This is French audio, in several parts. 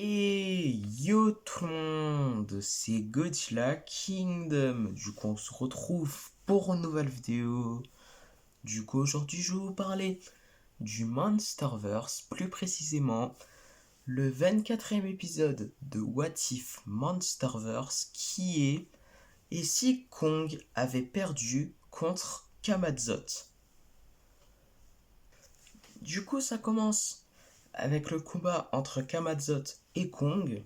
Et yo tout le monde, c'est Godzilla Kingdom. Du coup, on se retrouve pour une nouvelle vidéo. Du coup, aujourd'hui, je vais vous parler du Monsterverse, plus précisément le 24e épisode de What If Monsterverse qui est Et si Kong avait perdu contre Kamazot. Du coup, ça commence avec le combat entre Kamazot et Kong.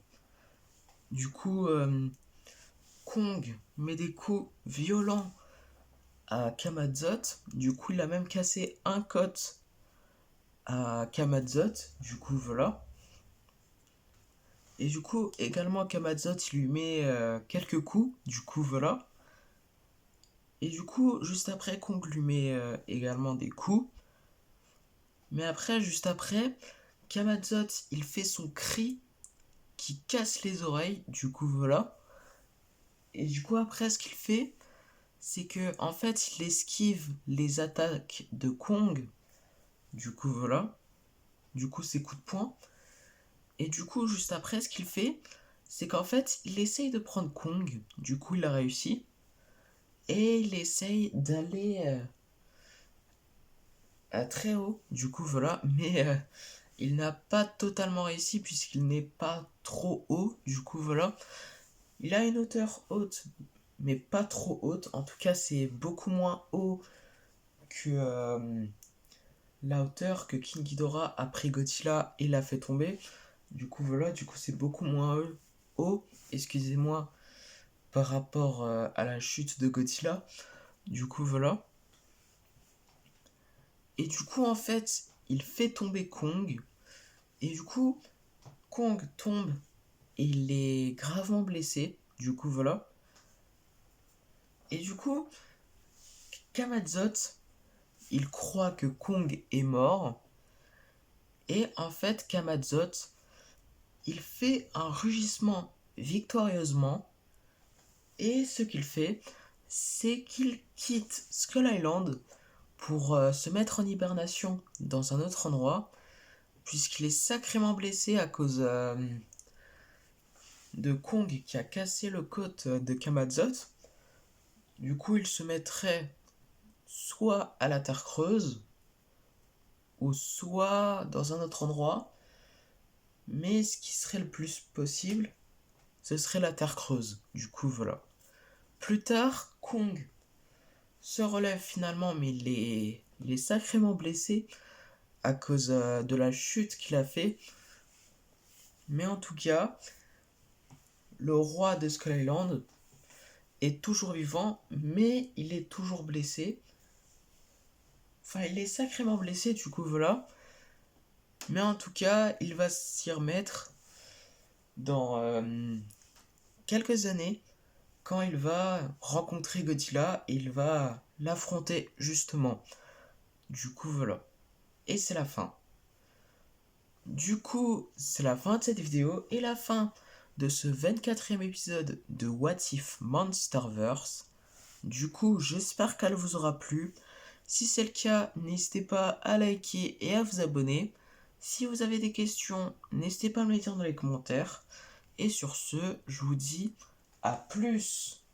Du coup, Kong met des coups violents à Kamazot. Du coup, il a même cassé un côte à Kamazot. Du coup, voilà. Et du coup, également, Kamazot, il lui met quelques coups. Du coup, voilà. Et du coup, juste après, Kong lui met également des coups. Mais après, juste après, Kamazot, il fait son cri qui casse les oreilles. Du coup, voilà. Et du coup, après, ce qu'il fait, c'est que en fait il esquive les attaques de Kong. Du coup voilà. Du coup ses coups de poing. Et du coup juste après ce qu'il fait, c'est qu'en fait il essaye de prendre Kong. Du coup il a réussi. Et il essaye d'aller à très haut. Du coup voilà. Mais il n'a pas totalement réussi puisqu'il n'est pas trop haut. Du coup voilà. Il a une hauteur haute mais pas trop haute. En tout cas c'est beaucoup moins haut que la hauteur que King Ghidorah a pris Godzilla et l'a fait tomber. Du coup, voilà, du coup, c'est beaucoup moins haut, excusez-moi, par rapport à la chute de Godzilla. Du coup, voilà. Et du coup, en fait, il fait tomber Kong. Et du coup, Kong tombe et il est gravement blessé. Du coup, voilà. Et du coup, Kamazot, il croit que Kong est mort. Et en fait, Kamazot, il fait un rugissement victorieusement. Et ce qu'il fait, c'est qu'il quitte Skull Island pour se mettre en hibernation dans un autre endroit, puisqu'il est sacrément blessé à cause de Kong qui a cassé le côte de Kamazot. Du coup, il se mettrait soit à la Terre creuse, ou soit dans un autre endroit. Mais ce qui serait le plus possible, ce serait la Terre creuse. Du coup, voilà. Plus tard, Kong se relève finalement, mais il est sacrément blessé à cause de la chute qu'il a fait. Mais en tout cas, le roi de Skull Island est toujours vivant, mais il est toujours blessé. Enfin, il est sacrément blessé, du coup, voilà. Mais en tout cas, il va s'y remettre dans quelques années, quand il va rencontrer Godzilla et il va l'affronter, justement. Du coup, voilà. Et c'est la fin. Du coup, c'est la fin de cette vidéo et la fin de ce 24e épisode de What If Monsterverse. Du coup, j'espère qu'elle vous aura plu. Si c'est le cas, n'hésitez pas à liker et à vous abonner. Si vous avez des questions, n'hésitez pas à me les dire dans les commentaires. Et sur ce, je vous dis à plus.